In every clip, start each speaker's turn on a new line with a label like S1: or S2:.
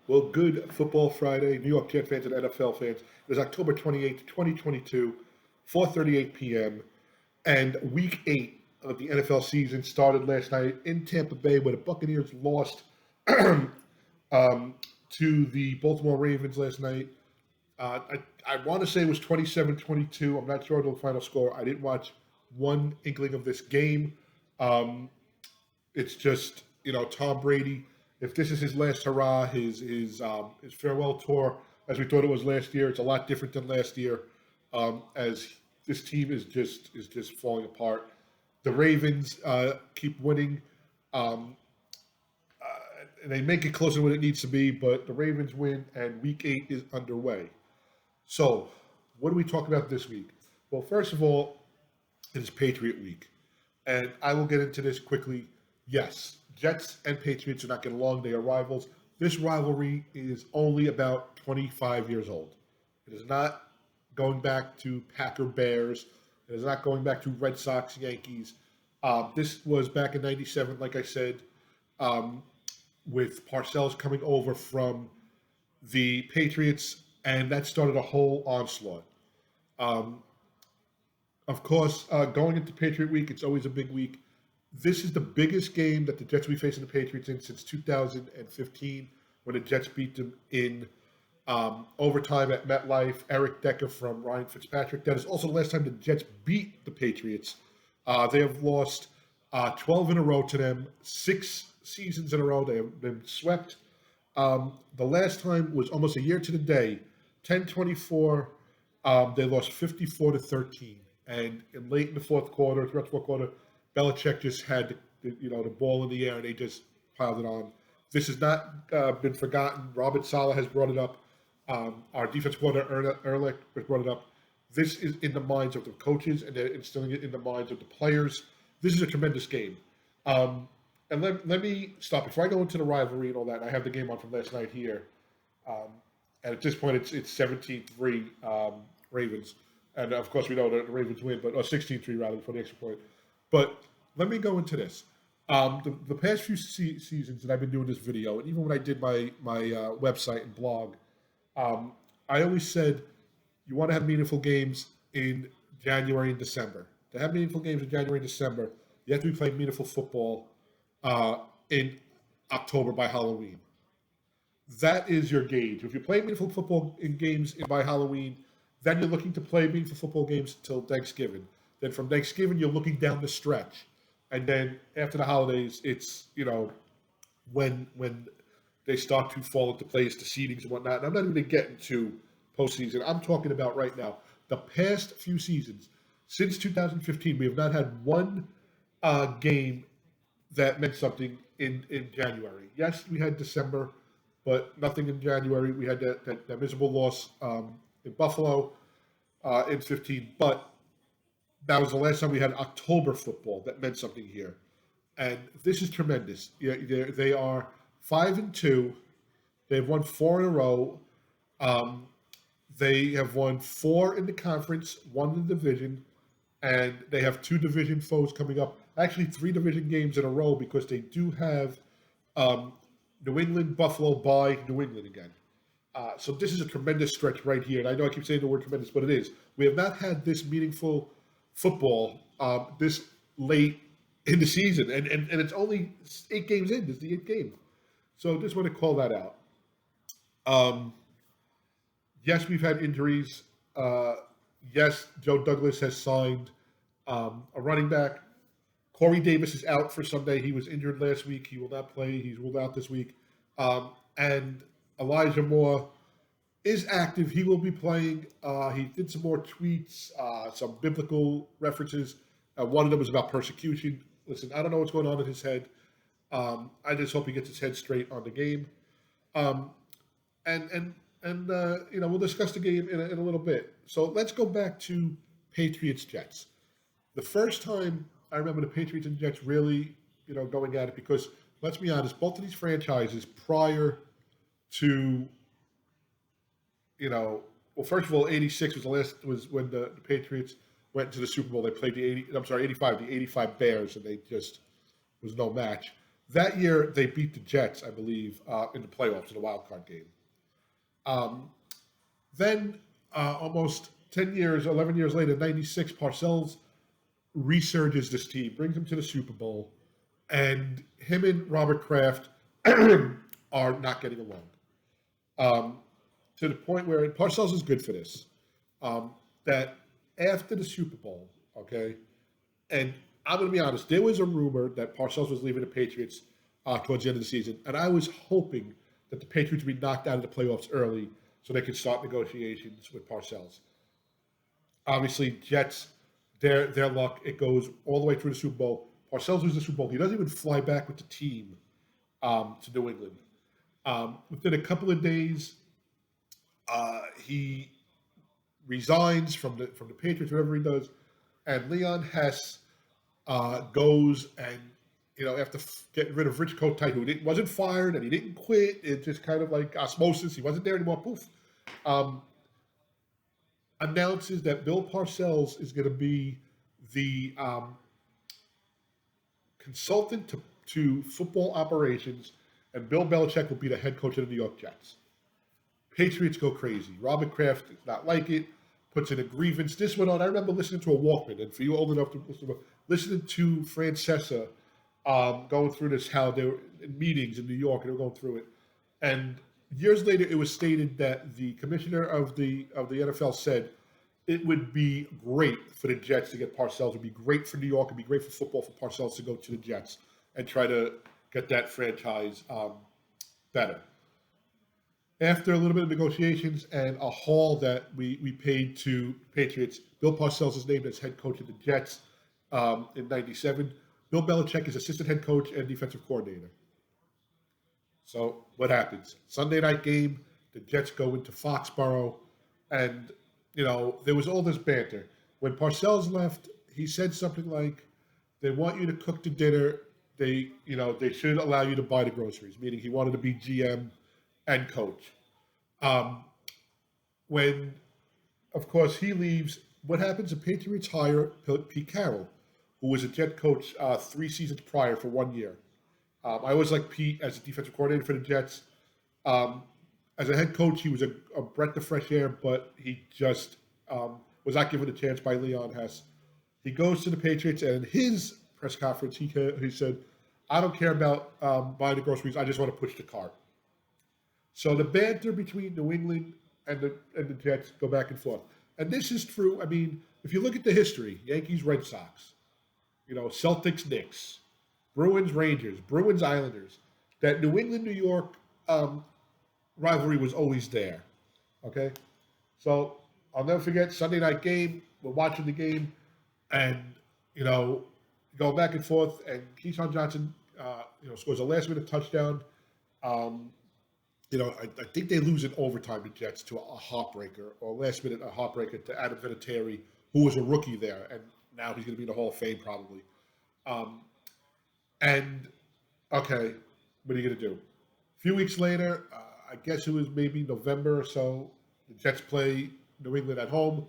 S1: Well, good football Friday, New York Jet fans and NFL fans. It is October 28th, 2022, 4:38 p.m. And week 8 of the NFL season started last night in Tampa Bay where the Buccaneers lost to the Baltimore Ravens last night. I want to say it was 27-22. I'm not sure of the final score. I didn't watch one inkling of this game. Um, it's just Tom Brady. If this is his last hurrah, his farewell tour, as we thought it was last year, it's a lot different than last year. As this team is just falling apart. The Ravens keep winning. Um, and they make it closer than what it needs to be, but the Ravens win, and Week 8 is underway. So, what are we talking about this week? Well, first of all, it is Patriot Week. And I will get into this quickly. Yes, Jets and Patriots are not getting along. They are rivals. This rivalry is only about 25 years old. It is not going back to Packer Bears. It is not going back to Red Sox Yankees. This was back in '97, like I said, um, with Parcells coming over from the Patriots, and that started a whole onslaught. Um, of course, going into Patriot Week, it's always a big week. This is the biggest game that the Jets will be facing the Patriots in since 2015, when the Jets beat them in overtime at MetLife. Eric Decker from Ryan Fitzpatrick. That is also the last time the Jets beat the Patriots. They have lost 12 in a row to them, 6 seasons in a row. They have been swept. The last time was almost a year to the day, 10-24. They lost 54-13. And late in the fourth quarter, throughout the fourth quarter, Belichick just had the ball in the air and they just piled it on. This has not been forgotten. Robert Saleh has brought it up. Our defense coordinator Ehrlich has brought it up. This is in the minds of the coaches, and they're instilling it in the minds of the players. This is a tremendous game. And let me stop before I go into the rivalry and all that. I have the game on from last night here. Um, and at this point, it's 17-3 Ravens. And of course, we know that the Ravens win, but or 16-3 rather for the extra point. But let me go into this. The past few seasons that I've been doing this video, and even when I did my website and blog, I always said you want to have meaningful games in January and December. To have meaningful games in January and December, you have to be playing meaningful football in October by Halloween. That is your gauge. If you're playing meaningful football in games by Halloween, then you're looking to play meaningful football games till Thanksgiving. Then from Thanksgiving, you're looking down the stretch, and then after the holidays, it's when they start to fall into place, the seedings and whatnot. And I'm not even getting to postseason. I'm talking about right now. The past few seasons, since 2015, we have not had one game that meant something in January. Yes, we had December, but nothing in January. We had that miserable loss in Buffalo in 15, but that was the last time we had October football that meant something here. And this is tremendous. Yeah, they are 5-2. They've won 4 in a row. Um, they have won 4 in the conference, 1 in the division, and they have 2 division foes coming up. Actually, 3 division games in a row because they do have um, New England, Buffalo by New England again. So this is a tremendous stretch right here. And I know I keep saying the word tremendous, but it is. We have not had this meaningful football this late in the season. And it's only 8 games in. This is the 8th game. So just want to call that out. Um, yes, we've had injuries. Yes, Joe Douglas has signed a running back. Corey Davis is out for Sunday. He was injured last week. He will not play. He's ruled out this week. And Elijah Moore is active. He will be playing. He did some more tweets, some biblical references. One of them was about persecution. Listen, I don't know what's going on in his head. I just hope he gets his head straight on the game. Um, and we'll discuss the game in a little bit. So let's go back to Patriots Jets. The first time I remember the Patriots and Jets really, going at it, because let's be honest, both of these franchises prior to, well, first of all, '86 was when the Patriots went to the Super Bowl. They played the 85 Bears, and they just was no match. That year, they beat the Jets, I believe, in the playoffs in a wild card game. Um, then, almost 10 years, 11 years later, 96, Parcells resurges this team, brings them to the Super Bowl, and him and Robert Kraft are not getting along. Um, to the point where Parcells is good for this. Um, that after the Super Bowl, okay, and I'm going to be honest, there was a rumor that Parcells was leaving the Patriots towards the end of the season, and I was hoping that the Patriots would be knocked out of the playoffs early so they could start negotiations with Parcells. Obviously, Jets, their luck, it goes all the way through the Super Bowl. Parcells loses the Super Bowl. He doesn't even fly back with the team to New England. Within a couple of days, he resigns from the Patriots, whatever he does, and Leon Hess goes and after getting rid of Rich Kotite, who wasn't fired and he didn't quit, it just kind of like osmosis. He wasn't there anymore. Poof. Um, Announces that Bill Parcells is going to be the consultant to football operations, and Bill Belichick will be the head coach of the New York Jets. Patriots go crazy. Robert Kraft does not like it, puts in a grievance. This went on. I remember listening to a Walkman, and for you old enough to listening to Francesa going through this, how they were in meetings in New York, and they were going through it. And years later, it was stated that the commissioner of the NFL said it would be great for the Jets to get Parcells. It would be great for New York. It would be great for football for Parcells to go to the Jets and try to get that franchise better. After a little bit of negotiations and a haul that we paid to Patriots, Bill Parcells is named as head coach of the Jets in '97. Bill Belichick is assistant head coach and defensive coordinator. So what happens? Sunday night game, the Jets go into Foxborough, and there was all this banter. When Parcells left, he said something like, "They want you to cook the dinner. They should allow you to buy the groceries," meaning he wanted to be GM and coach. Um, when, of course, he leaves, what happens? The Patriots hire Pete Carroll, who was a Jet coach 3 seasons prior for 1 year. I always liked Pete as a defensive coordinator for the Jets. As a head coach, he was a breath of fresh air, but he just was not given a chance by Leon Hess. He goes to the Patriots, and in his press conference, he said, "I don't care about buying the groceries. I just want to push the cart." So the banter between New England and the Jets go back and forth. And this is true. I mean, if you look at the history, Yankees, Red Sox, Celtics, Knicks, Bruins, Rangers, Bruins, Islanders, that New England, New York rivalry was always there. Okay? So I'll never forget Sunday night game. We're watching the game, and, going back and forth, and Keyshawn Johnson, scores a last-minute touchdown. I think they lose in overtime, the Jets, to a heartbreaker, or last minute a heartbreaker to Adam Vinatieri, who was a rookie there, and now he's going to be in the Hall of Fame probably. And, okay, what are you going to do? A few weeks later, I guess it was maybe November or so, the Jets play New England at home.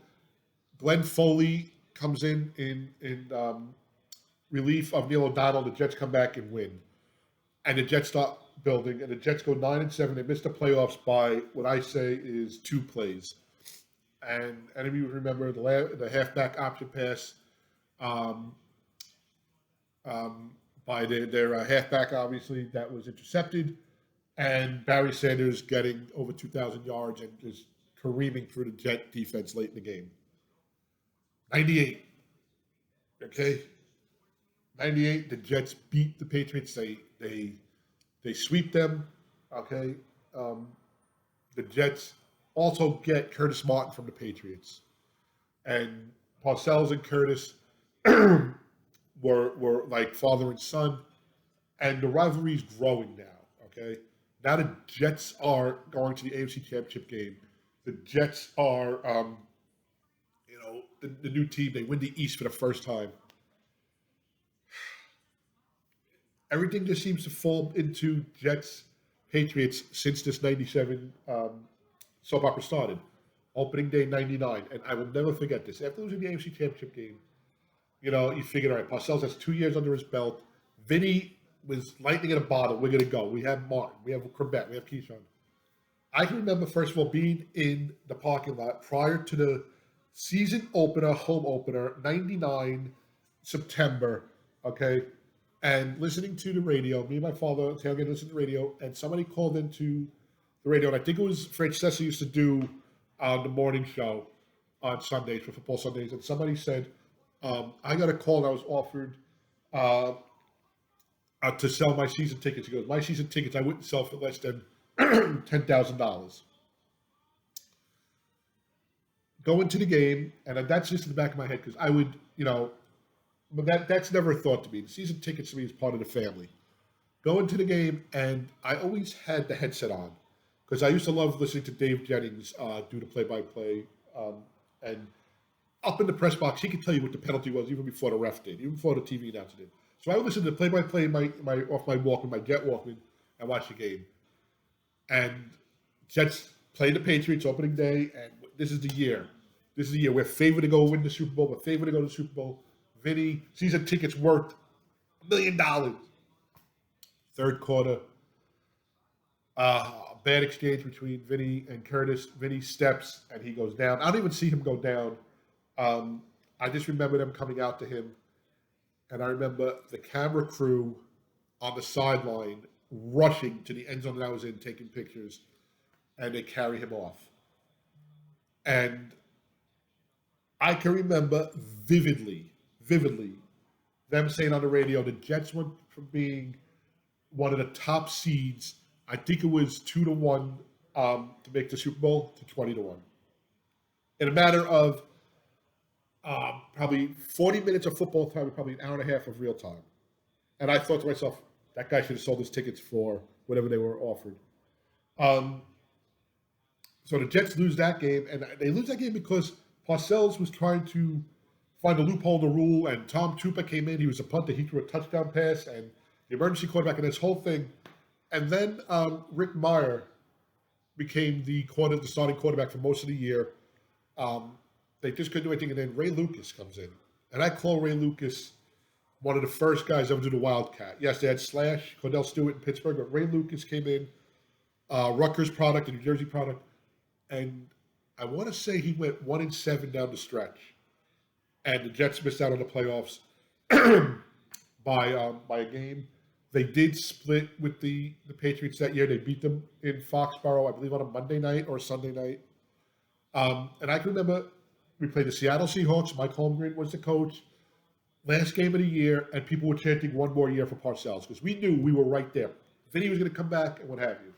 S1: Glenn Foley comes in relief of Neil O'Donnell. The Jets come back and win. And the Jets start building, and the Jets go 9-7. They miss the playoffs by what I say is 2 plays. And any of you remember the halfback option pass by their halfback, obviously, that was intercepted, and Barry Sanders getting over 2,000 yards and just careening through the Jet defense late in the game. 98. Okay? 98, the Jets beat the Patriots. They sweep them. Okay? The Jets also get Curtis Martin from the Patriots. And Parcells and Curtis were like father and son. And the rivalry is growing now. Okay? Now the Jets are going to the AFC Championship game. The Jets are, the new team. They win the East for the first time. Everything just seems to fall into Jets Patriots since this '97 soap opera started. Opening day '99, and I will never forget this. After losing the AFC Championship game, you figured, all right, Parcells has 2 years under his belt. Vinny was lightning in a bottle. We're gonna go. We have Martin. We have Quebec. We have Keyshawn. I can remember first of all being in the parking lot prior to the season opener, home opener, '99 September. Okay, and listening to the radio. Me and my father tailgating listening to the radio, and somebody called into the radio, and I think it was Francesa used to do the morning show on Sundays for football Sundays, and somebody said, "I got a call. And I was offered uh, to sell my season tickets." He goes, "My season tickets, I wouldn't sell for less than $10,000." Go into the game, and that's just in the back of my head because I would, but that's never a thought to me. The season tickets to me is part of the family. Go into the game, and I always had the headset on because I used to love listening to Dave Jennings do the play-by-play, and up in the press box, he could tell you what the penalty was even before the ref did, even before the TV announcer did. So I would listen to the play-by-play off my Walkman, my Jet Walkman, and watch the game. And Jets play the Patriots opening day, and this is the year. This is the year we're favored to go win the Super Bowl. We're favored to go to the Super Bowl. Vinny, season tickets worth $1 million. Third quarter, bad exchange between Vinny and Curtis. Vinny steps and he goes down. I don't even see him go down. I just remember them coming out to him, and I remember the camera crew on the sideline rushing to the end zone that I was in, taking pictures, and they carry him off. And I can remember vividly, them saying on the radio, the Jets went from being one of the top seeds, I think it was 2-1 to make the Super Bowl, to 20-1. In a matter of probably 40 minutes of football time, and probably an hour and a half of real time. And I thought to myself, that guy should have sold his tickets for whatever they were offered. So the Jets lose that game, and they lose that game because Parcells was trying to find a loophole in the rule, and Tom Tupa came in. He was a punter. He threw a touchdown pass, and the emergency quarterback, and this whole thing. And then Rick Meyer became the starting quarterback for most of the year. They just couldn't do anything, and then Ray Lucas comes in. And I call Ray Lucas one of the first guys ever to do the Wildcat. Yes, they had Slash, Cordell Stewart in Pittsburgh, but Ray Lucas came in, Rutgers product, a New Jersey product, and I want to say he went 1-7 down the stretch. And the Jets missed out on the playoffs by a game. They did split with the Patriots that year. They beat them in Foxborough, I believe, on a Monday night or Sunday night. And I can remember we played the Seattle Seahawks. Mike Holmgren was the coach. Last game of the year, and people were chanting one more year for Parcells because we knew we were right there. Vinny was going to come back and what have you.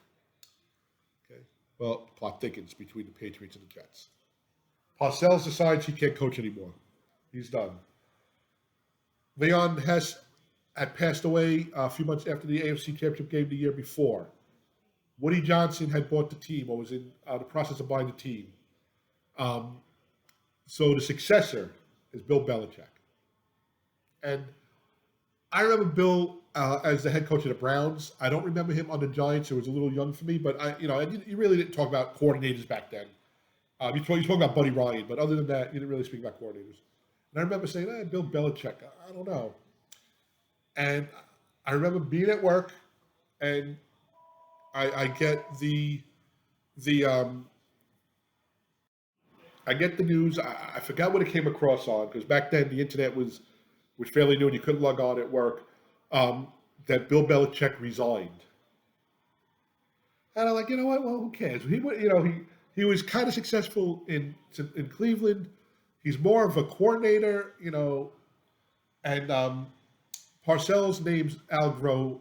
S1: Okay. Well, the plot thickens between the Patriots and the Jets. Parcells decides he can't coach anymore. He's done. Leon Hess had passed away a few months after the AFC Championship game the year before. Woody Johnson had bought the team or was in the process of buying the team. So the successor is Bill Belichick. And I remember Bill as the head coach of the Browns. I don't remember him on the Giants. It was a little young for me, but you really didn't talk about coordinators back then. You talk about Buddy Ryan, but other than that, you didn't really speak about coordinators. And I remember saying, Bill Belichick, I don't know. And I remember being at work, and I get the news. I forgot what it came across on because back then the internet was fairly new and you couldn't log on at work. That Bill Belichick resigned, and I'm like, you know what? Well, who cares? He was kind of successful in Cleveland. He's more of a coordinator, and Parcells names Al Groh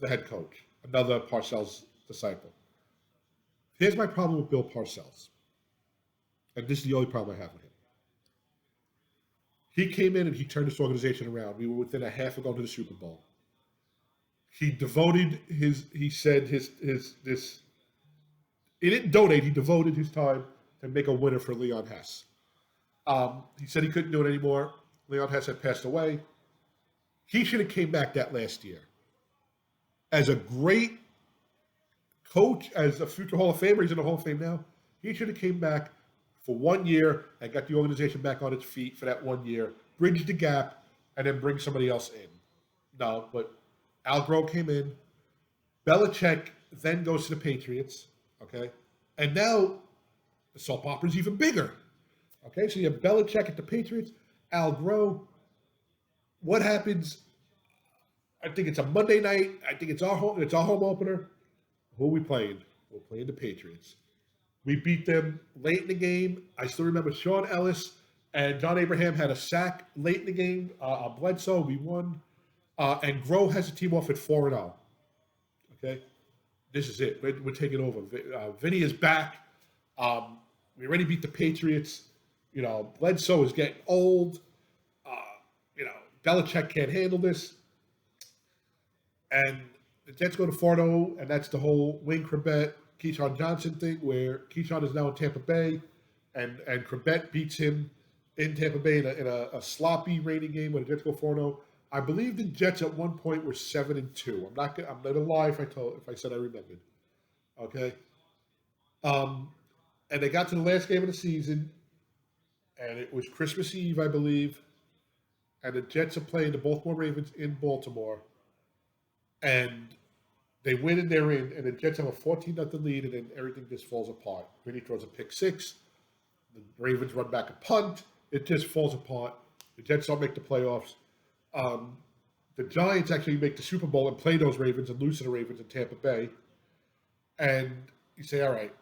S1: the head coach, another Parcells disciple. Here's my problem with Bill Parcells, and this is the only problem I have with him. He came in and he turned this organization around. We were within a half of going to the Super Bowl. He devoted he didn't donate, he devoted his time to make a winner for Leon Hess. He said he couldn't do it anymore. Leon Hess had passed away. He should have came back that last year as a great coach, as a future Hall of Famer. He's in the Hall of Fame now. He should have came back for 1 year and got the organization back on its feet for that 1 year, bridge the gap, and then bring somebody else in. No, but Al Groh came in. Belichick then goes to the Patriots. Okay, and now the soap opera is even bigger. Okay, so you have Belichick at the Patriots, Al Groh. What happens? I think it's a Monday night. I think it's our home. It's our home opener. Who are we playing? We're playing the Patriots. We beat them late in the game. I still remember Sean Ellis and John Abraham had a sack late in the game. Bledsoe, we won. And Groh has the team off at 4-0. Okay? This is it. We're taking over. Vinny is back. We already beat the Patriots. Bledsoe is getting old. Uh, Belichick can't handle this. And the Jets go to 4-0, and that's the whole Wayne Corbett, Keyshawn Johnson thing, where Keyshawn is now in Tampa Bay, and Corbett beats him in Tampa Bay in a sloppy rainy game when the Jets go 4-0. I believe the Jets at one point were 7-2. I'm not gonna lie if I said I remembered. Okay. Um, and they got to the last game of the season, and it was Christmas Eve, I believe, and the Jets are playing the Baltimore Ravens in Baltimore, and they win and they're in, and the Jets have a 14-0 lead, and then everything just falls apart. Vinny throws a pick six. The Ravens run back a punt. It just falls apart. The Jets don't make the playoffs. Um, the Giants actually make the Super Bowl and play those Ravens and lose to the Ravens in Tampa Bay. And you say, all right,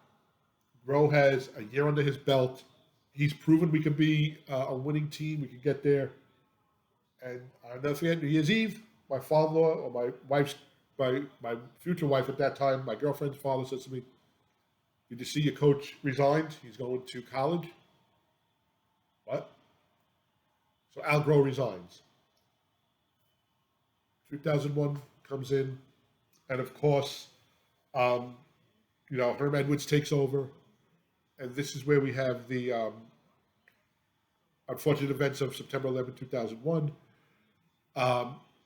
S1: Rowe has a year under his belt. He's proven we could be a winning team. We could get there. And I'll never forget New Year's Eve. My father-in-law, or my future wife at that time, my girlfriend's father says to me, "Did you see your coach resigned? He's going to college." What? So Al Groh resigns. 2001 comes in, and of course, Herm Edwards takes over, and this is where we have the unfortunate events of September 11, 2001.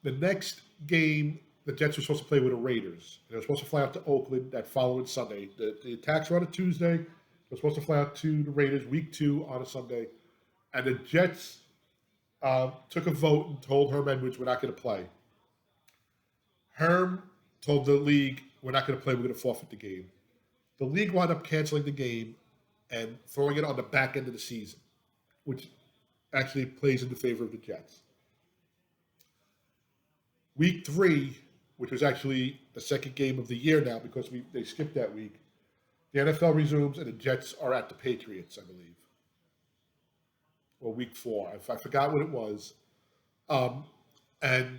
S1: The next game, the Jets were supposed to play with the Raiders. They were supposed to fly out to Oakland that following Sunday. The attacks were on a Tuesday. They were supposed to fly out to the Raiders week 2 on a Sunday. And the Jets took a vote and told Herm Edwards, we're not going to play. Herm told the league, we're not going to play, we're going to forfeit the game. The league wound up canceling the game and throwing it on the back end of the season, which actually plays in the favor of the Jets. Week 3, which was actually the second game of the year now because they skipped that week, the NFL resumes and the Jets are at the Patriots, I believe. Or week 4. I forgot what it was. And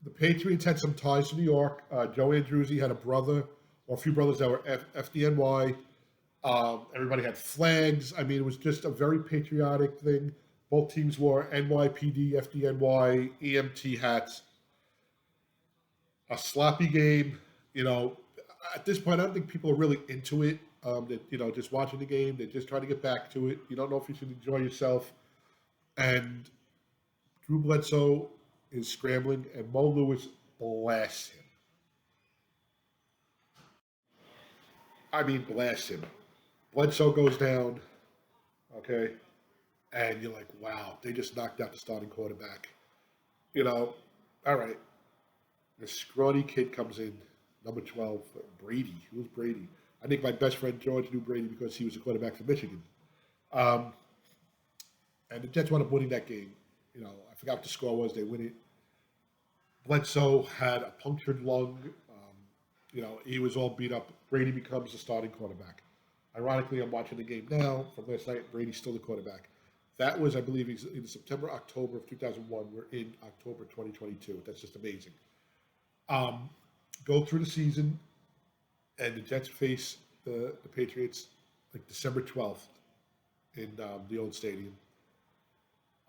S1: the Patriots had some ties to New York. Joe Andruzzi had a brother or a few brothers that were FDNY. Everybody had flags. I mean, it was just a very patriotic thing. Both teams wore NYPD, FDNY, EMT hats. A sloppy game. At this point, I don't think people are really into it. Just watching the game, they're just trying to get back to it. You don't know if you should enjoy yourself. And Drew Bledsoe is scrambling, and Mo Lewis blasts him. I mean, blasts him. Bledsoe goes down, okay? And you're like, wow, they just knocked out the starting quarterback. All right. The scrawny kid comes in, number 12, Brady. Who's Brady? I think my best friend George knew Brady because he was a quarterback for Michigan. And the Jets wound up winning that game. I forgot what the score was. They win it. Bledsoe had a punctured lung. He was all beat up. Brady becomes the starting quarterback. Ironically, I'm watching the game now from last night. Brady's still the quarterback. That was, I believe, in September, October of 2001. We're in October 2022. That's just amazing. Go through the season, and the Jets face the Patriots like December 12th in the old stadium.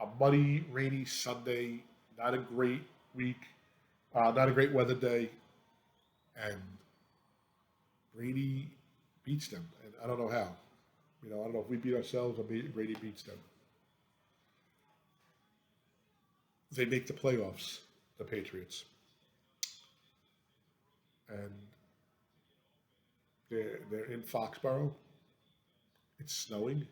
S1: A muddy, rainy Sunday, not a great week, not a great weather day, and Brady beats them, and I don't know how. I don't know if we beat ourselves or Brady beats them. They make the playoffs, the Patriots. And they're in Foxborough. It's snowing.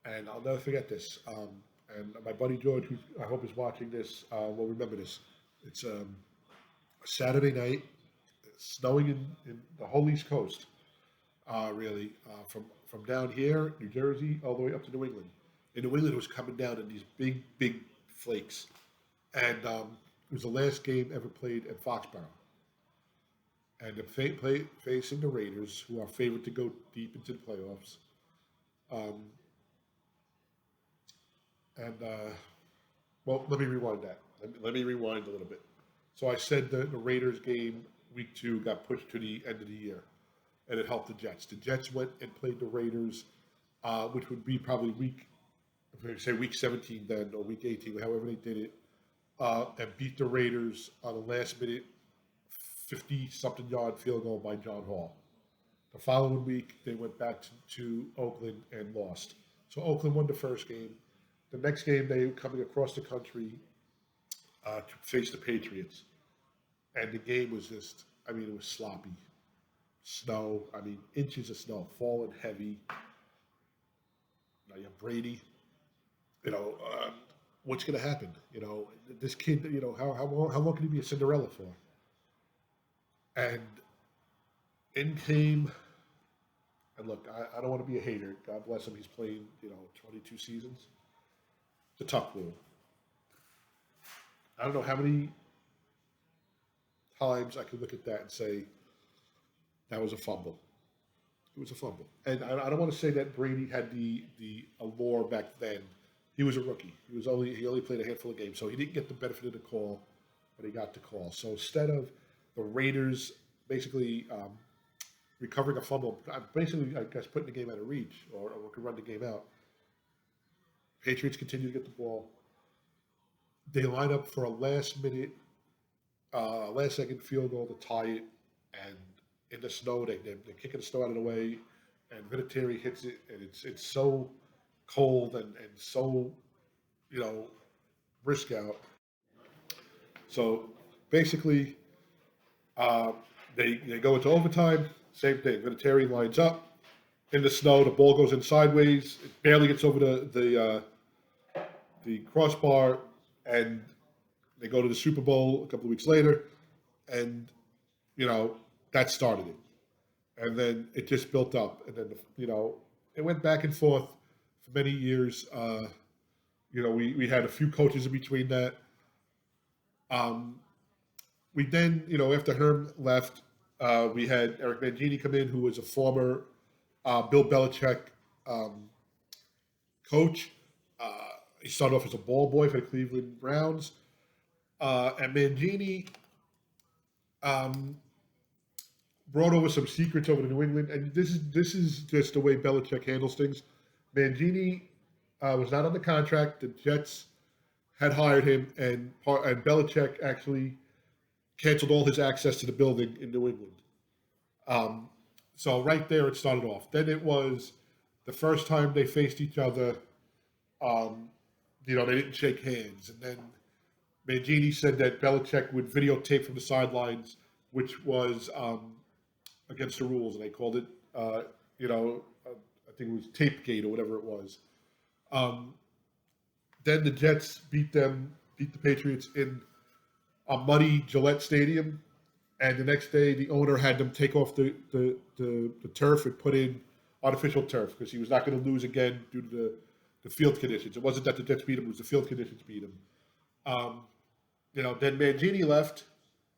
S1: And I'll never forget this. And my buddy George, who I hope is watching this, will remember this. It's a Saturday night, snowing in the whole East Coast, really, from down here, New Jersey, all the way up to New England. In New England, it was coming down in these big, big flakes, and it was the last game ever played at Foxborough. And facing the Raiders, who are favored to go deep into the playoffs. Um, and well, let me rewind that. Let me rewind a little bit. So I said the Raiders game week 2 got pushed to the end of the year, and it helped the Jets. The Jets went and played the Raiders, which would be probably if I say week 17 then, or week 18, however they did it, and beat the Raiders on a last minute 50 something yard field goal by John Hall. The following week, they went back to Oakland and lost. So Oakland won the first game. The next game, they were coming across the country to face the Patriots. And the game was just, I mean, it was sloppy. Snow, I mean, inches of snow, falling heavy. Now you have Brady. You know, what's going to happen? You know, this kid, you know, how long can he be a Cinderella for? And in came, and look, I don't want to be a hater. God bless him. He's played, 22 seasons. The tuck rule. I don't know how many times I could look at that and say that was a fumble. It was a fumble, and I don't want to say that Brady had the allure back then. He was a rookie. He only played a handful of games, so he didn't get the benefit of the call, but he got the call. So instead of the Raiders basically recovering a fumble, basically I guess putting the game out of reach or could run the game out, Patriots continue to get the ball. They line up for a last minute, last second field goal to tie it, and in the snow, they're kicking the snow out of the way, and Vinatieri hits it, and it's so cold and so, brisk out. So basically, uh, they go into overtime. Same thing. Vinatieri lines up in the snow. The ball goes in sideways. It barely gets over the crossbar, and they go to the Super Bowl a couple of weeks later, and that started it. And then it just built up, and then it went back and forth for many years. We had a few coaches in between that. Um, we then, after Herm left, we had Eric Mangini come in, who was a former Bill Belichick coach. He started off as a ball boy for the Cleveland Browns, and Mangini um, brought over some secrets over to New England, and this is just the way Belichick handles things. Mangini was not on the contract. The Jets had hired him, and Belichick actually canceled all his access to the building in New England. Um, so right there, it started off. Then it was the first time they faced each other. Um, they didn't shake hands, and then Mangini said that Belichick would videotape from the sidelines, which was against the rules, and they called it, I think it was Tapegate or whatever it was. Um, then the Jets beat the Patriots in a muddy Gillette Stadium, and the next day the owner had them take off the turf and put in artificial turf because he was not going to lose again due to the field conditions. It wasn't that the Jets beat him; it was the field conditions beat him. Um, then Mangini left,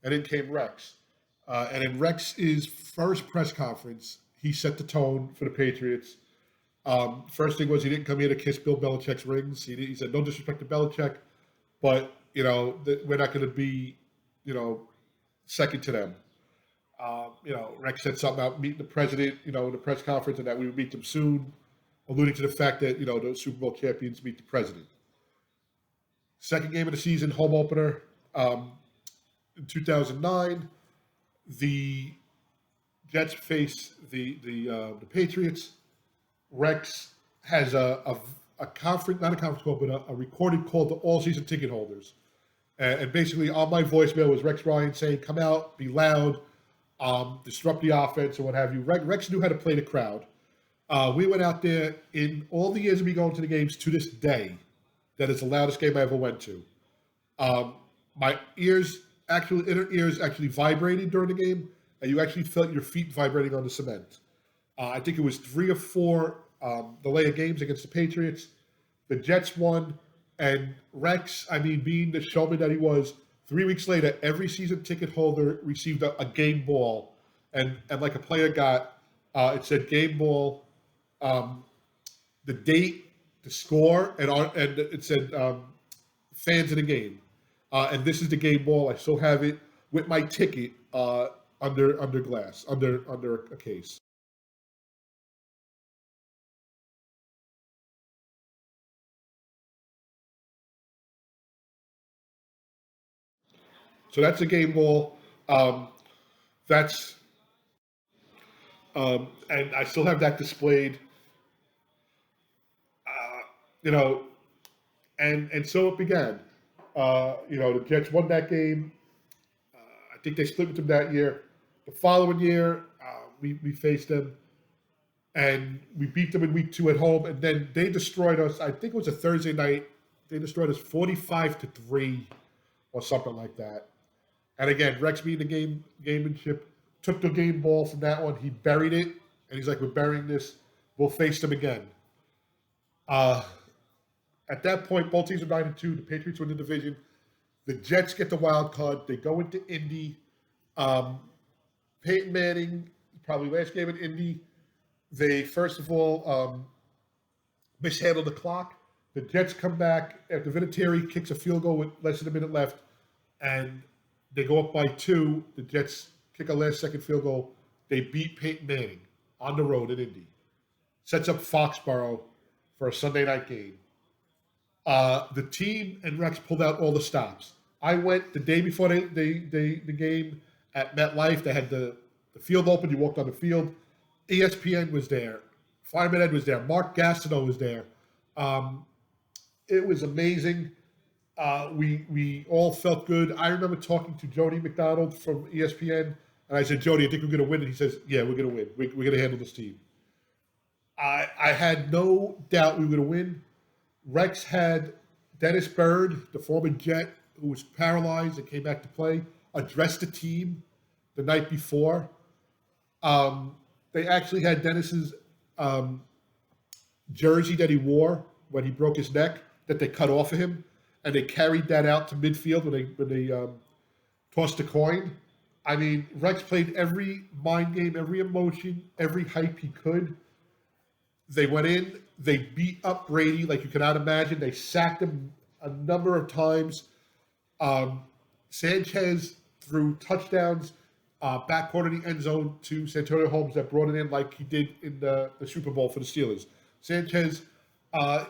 S1: and in came Rex. And in Rex's first press conference, he set the tone for the Patriots. First thing was he didn't come here to kiss Bill Belichick's rings. He said, no disrespect to Belichick, but, we're not going to be, second to them. Rex said something about meeting the president, in the press conference, and that we would meet them soon, alluding to the fact that, the Super Bowl champions meet the president. Second game of the season, home opener, in 2009, the Jets face the Patriots. Rex has a conference, not a conference call, but a recorded call to all season ticket holders. And basically on my voicemail was Rex Ryan saying, come out, be loud, disrupt the offense or what have you. Rex knew how to play the crowd. We went out there in all the years of me going to the games to this day. That is the loudest game I ever went to. my inner ears actually vibrated during the game, and you actually felt your feet vibrating on the cement. I think it was 3 or 4 delay of games against the Patriots. The Jets won, and Rex, I mean, being the showman that he was, 3 weeks later, every season ticket holder received a game ball, and like a player got, it said game ball, um, the date, the score, and it said fans of the game. And this is the game ball. I still have it with my ticket under glass, under a case. So that's a game ball. Um, that's and I still have that displayed. You know, and so it began. The Jets won that game. I think they split with them that year. The following year, we faced them, and we beat them in week 2 at home, and then they destroyed us. I think it was a Thursday night. They destroyed us 45-3 or something like that. And again, Rex being the gamemanship took the game ball from that one. He buried it, and he's like, "We're burying this. We'll face them again." Uh, at that point, both teams are 9-2. The Patriots win the division. The Jets get the wild card. They go into Indy. Um, Peyton Manning, probably last game in Indy. They first of all mishandled the clock. The Jets come back after Vinatieri kicks a field goal with less than a minute left, and they go up by 2. The Jets kick a last-second field goal. They beat Peyton Manning on the road in Indy. Sets up Foxborough for a Sunday night game. The team and Rex pulled out all the stops. I went the day before the game at MetLife. They had the field open. You walked on the field. ESPN was there. Fireman Ed was there. Mark Gastineau was there. Um, it was amazing. We all felt good. I remember talking to Jody McDonald from ESPN, and I said, "Jody, I think we're going to win." And he says, "Yeah, we're going to win. We're going to handle this team." I had no doubt we were going to win. Rex had Dennis Bird, the former Jet, who was paralyzed and came back to play, address the team the night before. They actually had Dennis's um, jersey that he wore when he broke his neck that they cut off of him, and they carried that out to midfield when they tossed the coin. I mean, Rex played every mind game, every emotion, every hype he could. They went in, they beat up Brady like you cannot imagine. They sacked him a number of times. Um, Sanchez threw touchdowns backcourt of the end zone to Santonio Holmes that brought it in like he did in the Super Bowl for the Steelers. Sanchez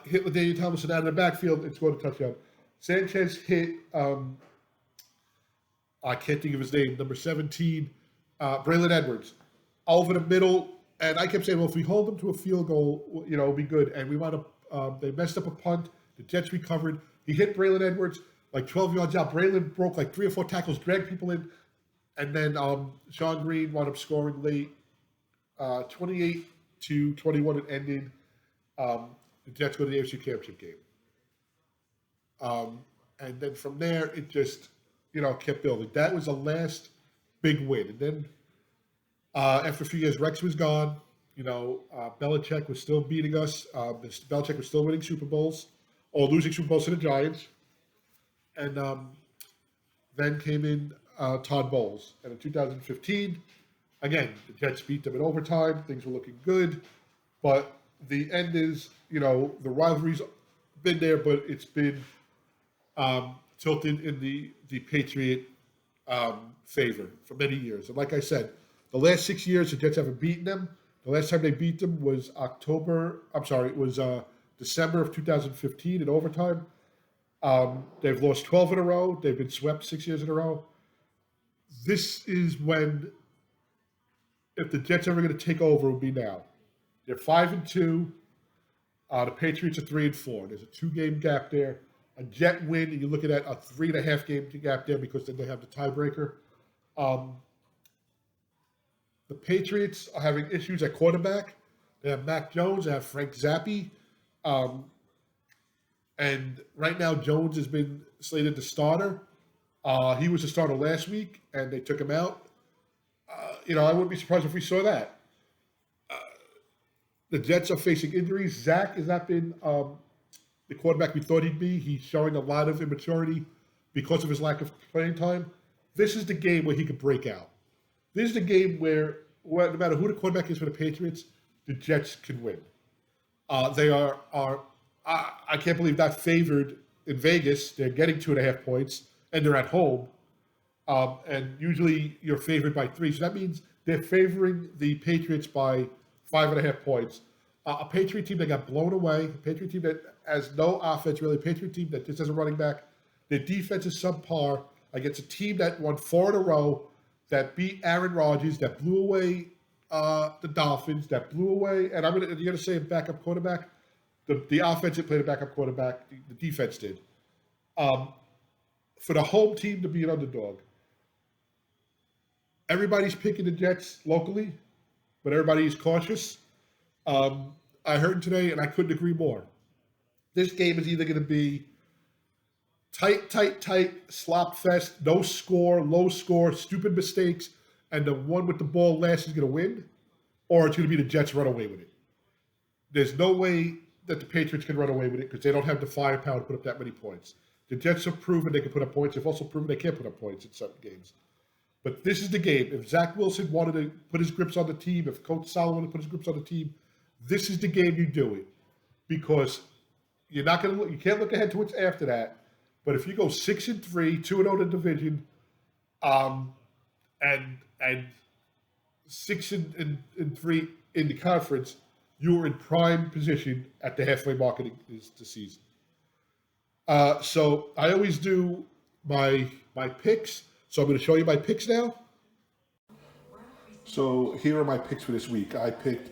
S1: hit LaDainian Tomlinson out of the backfield and scored a touchdown. Sanchez hit, I can't think of his name, number 17, Braylon Edwards, over the middle. And I kept saying, well, if we hold them to a field goal, it'll be good. And we wound up, they messed up a punt. The Jets recovered. He hit Braylon Edwards like 12 yards out. Braylon broke like 3 or 4 tackles, dragged people in. And then Sean Green wound up scoring late, 28-21. It ended. The Jets go to the AFC Championship game. And then from there, it just, kept building. That was the last big win. And then after a few years, Rex was gone. Belichick was still beating us. Belichick was still winning Super Bowls or losing Super Bowls to the Giants. And then came in Todd Bowles. And in 2015, again, the Jets beat them in overtime. Things were looking good. But the end is, the rivalry's been there, but it's been tilted in the Patriot favor for many years. And like I said, the last 6 years, the Jets haven't beaten them. The last time they beat them was December of 2015 in overtime. They've lost 12 in a row. They've been swept 6 years in a row. This is when, if the Jets are ever going to take over, it will be now. They're 5-2. The Patriots are 3-4. There's a 2-game gap there. A Jet win, and you're looking at a 3.5-game gap there because then they have the tiebreaker. The Patriots are having issues at quarterback. They have Mac Jones. They have Frank Zappi. And right now, Jones has been slated to starter. He was a starter last week, and they took him out. I wouldn't be surprised if we saw that. The Jets are facing injuries. Zach has not been the quarterback we thought he'd be. He's showing a lot of immaturity because of his lack of playing time. This is the game where he could break out. This is the game where no matter who the quarterback is for the Patriots, the Jets can win. They are I can't believe not favored in Vegas. They're getting 2.5 points, and they're at home. And usually you're favored by 3, so that means they're favoring the Patriots by 5.5 points. A Patriot team that got blown away, a Patriot team that has no offense, really, a Patriot team that just has a running back. Their defense is subpar against a team that won 4 in a row, that beat Aaron Rodgers, that blew away the Dolphins, that blew away, and you're going to say a backup quarterback? The offense that played a backup quarterback, the defense did. For the home team to be an underdog, everybody's picking the Jets locally, but everybody's cautious. I heard today, and I couldn't agree more. This game is either going to be tight, slop fest, no score, low score, stupid mistakes, and the one with the ball last is going to win, or it's going to be the Jets run away with it. There's no way that the Patriots can run away with it because they don't have the firepower to put up that many points. The Jets have proven they can put up points. They've also proven they can't put up points in certain games. But this is the game. If Zach Wilson wanted to put his grips on the team, if Coach Solomon wanted to put his grips on the team, this is the game you do it. Because you can't look ahead to what's after that. But if you go 6-3, 2-0 in the division, and 6-3 in the conference, you are in prime position at the halfway mark of the season. So I always do my picks. So I'm going to show you my picks now. So here are my picks for this week. I picked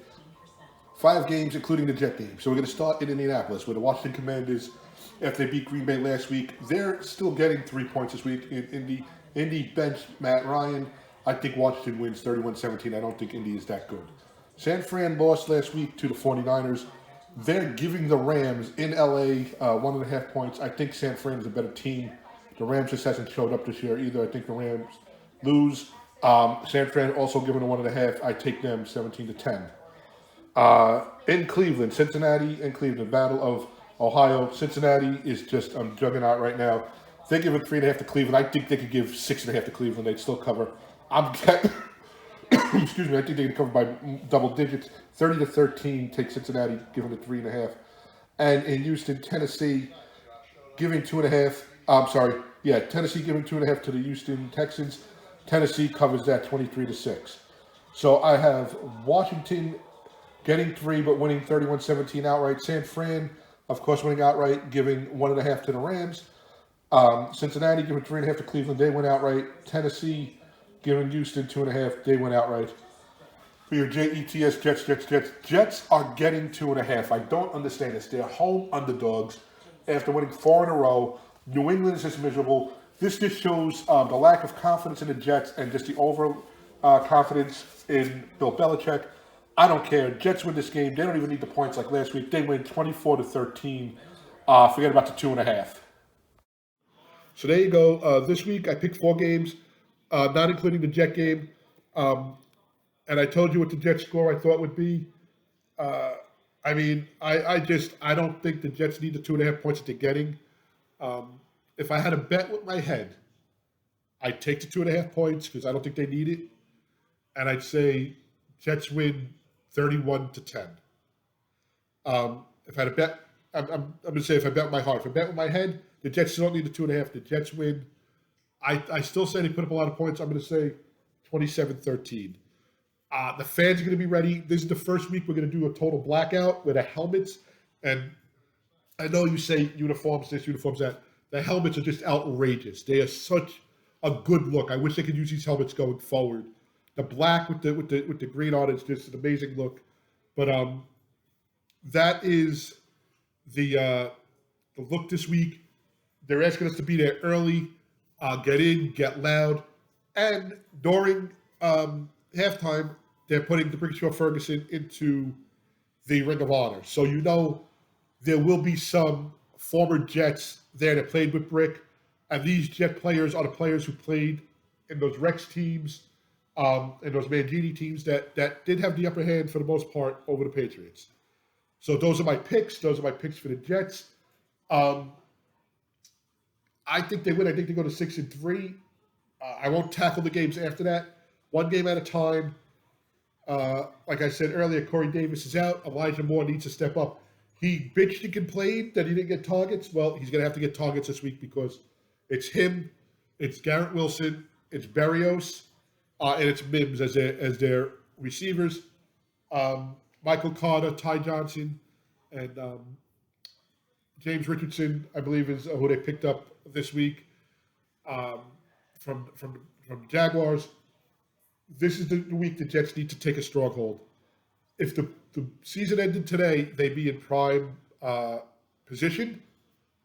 S1: 5 games, including the Jet game. So we're going to start in Indianapolis, where the Washington Commanders, after they beat Green Bay last week, they're still getting 3 points this week. In Indy bench Matt Ryan. I think Washington wins 31-17. I don't think Indy is that good. San Fran lost last week to the 49ers. They're giving the Rams in LA 1.5 points. I think San Fran is a better team. The Rams just hasn't showed up this year either. I think the Rams lose. San Fran also given a 1.5. I take them 17-10. In Cleveland, Cincinnati and Cleveland, Battle of Ohio. Cincinnati is just a juggernaut right now. They give it 3.5 to Cleveland. I think they could give 6.5 to Cleveland. They'd still cover. Excuse me. I think they can cover by double digits. 30-13. Take Cincinnati, giving it 3.5. And in Houston, Tennessee, giving 2.5. Tennessee giving 2.5 to the Houston Texans. Tennessee covers that 23-6. So I have Washington getting 3 but winning 31-17 outright. San Fran, of course, winning outright, giving 1.5 to the Rams. Cincinnati giving 3.5 to Cleveland. They went outright. Tennessee giving Houston 2.5. They went outright. For your Jets, Jets are getting 2.5. I don't understand this. They're home underdogs after winning 4 in a row. New England is just miserable. This just shows the lack of confidence in the Jets and just the confidence in Bill Belichick. I don't care. Jets win this game. They don't even need the points like last week. They win 24-13. Forget about the 2.5. So there you go. This week I picked 4 games, not including the Jet game. And I told you what the Jets score I thought would be. I don't think the Jets need the 2.5 points that they're getting. If I had a bet with my head, I'd take the 2.5 points because I don't think they need it. And I'd say Jets win 31-10. If I had a bet, I'm going to say if I bet with my heart. If I bet with my head, the Jets don't need the 2.5. The Jets win. I still say they put up a lot of points. I'm going to say 27-13. The fans are going to be ready. This is the first week we're going to do a total blackout with the helmets. And I know you say uniforms this, uniforms that. The helmets are just outrageous. They are such a good look. I wish they could use these helmets going forward. The black with the green on it is just an amazing look. But that is the look this week. They're asking us to be there early, get in, get loud, and during halftime, they're putting DeBrickshaw Ferguson into the Ring of Honor. So you know there will be some former Jets there that played with Brick. And these Jet players are the players who played in those Rex teams, and those Mangini teams that did have the upper hand for the most part over the Patriots. So those are my picks. Those are my picks for the Jets. Um, I think they win. I think they go to 6-3. I won't tackle the games after that. One game at a time. Like I said earlier, Corey Davis is out. Elijah Moore needs to step up. He bitched and complained that he didn't get targets. Well, he's going to have to get targets this week because it's him, it's Garrett Wilson, it's Berrios, and it's Mims as their receivers. Michael Carter, Ty Johnson, and James Richardson, I believe, is who they picked up this week um, from Jaguars. This is the week the Jets need to take a stronghold. If the season ended today, they'd be in prime position.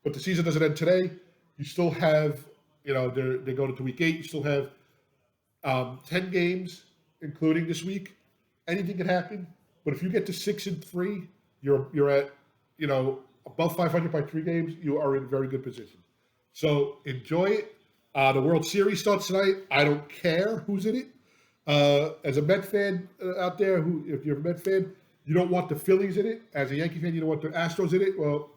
S1: But the season doesn't end today. You still have, they're going into week 8. You still have 10 games, including this week. Anything can happen. But if you get to 6-3, you're at, above 500 by 3 games. You are in very good position. So enjoy it. The World Series starts tonight. I don't care who's in it. As a Met fan out there, if you're a Met fan, you don't want the Phillies in it. As a Yankee fan, you don't want the Astros in it. Well,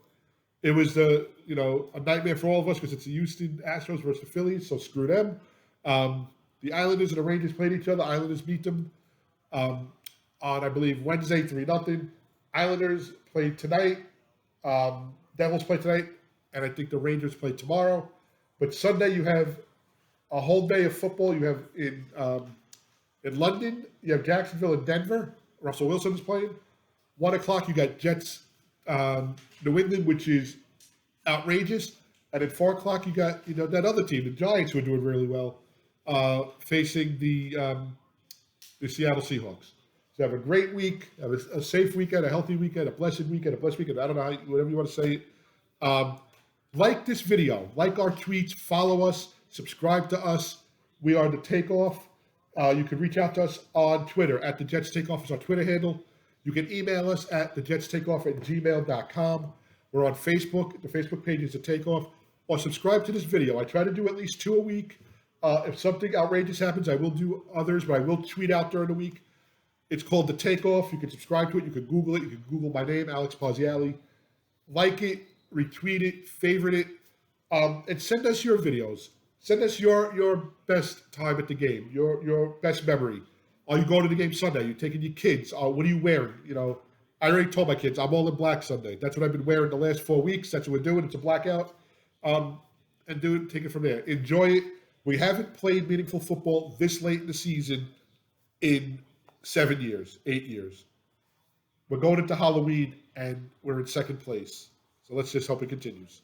S1: it was a nightmare for all of us because it's the Houston Astros versus the Phillies, so screw them. The Islanders and the Rangers played each other. Islanders beat them on, I believe, Wednesday, 3-0. Islanders played tonight. Devils play tonight, and I think the Rangers play tomorrow. But Sunday, you have a whole day of football. You have in London, you have Jacksonville and Denver. Russell Wilson is playing. 1 o'clock, you got Jets, New England, which is outrageous. And at 4 o'clock, you got that other team, the Giants, who are doing really well, facing the Seattle Seahawks. So have a great week, have a safe weekend, a healthy weekend, a blessed weekend, a blessed weekend. I don't know, whatever you want to say it. Like this video, like our tweets, follow us, subscribe to us. We are the Takeoff. You can reach out to us on Twitter at the Jets Takeoff is our Twitter handle. You can email us at thejets.takeoff@gmail.com. We're on Facebook. The Facebook page is the Takeoff. Or subscribe to this video. I try to do at least 2 a week. If something outrageous happens, I will do others, but I will tweet out during the week. It's called the Takeoff. You can subscribe to it. You can Google it. You can Google my name, Alex Pazziali. Like it, retweet it, favorite it, and send us your videos. Send us your best time at the game, your best memory. Are you going to the game Sunday? Are you taking your kids? What are you wearing? I already told my kids I'm all in black Sunday. That's what I've been wearing the last 4 weeks. That's what we're doing. It's a blackout. And take it from there. Enjoy it. We haven't played meaningful football this late in the season in 7 years, 8 years. We're going into Halloween and we're in second place. So let's just hope it continues.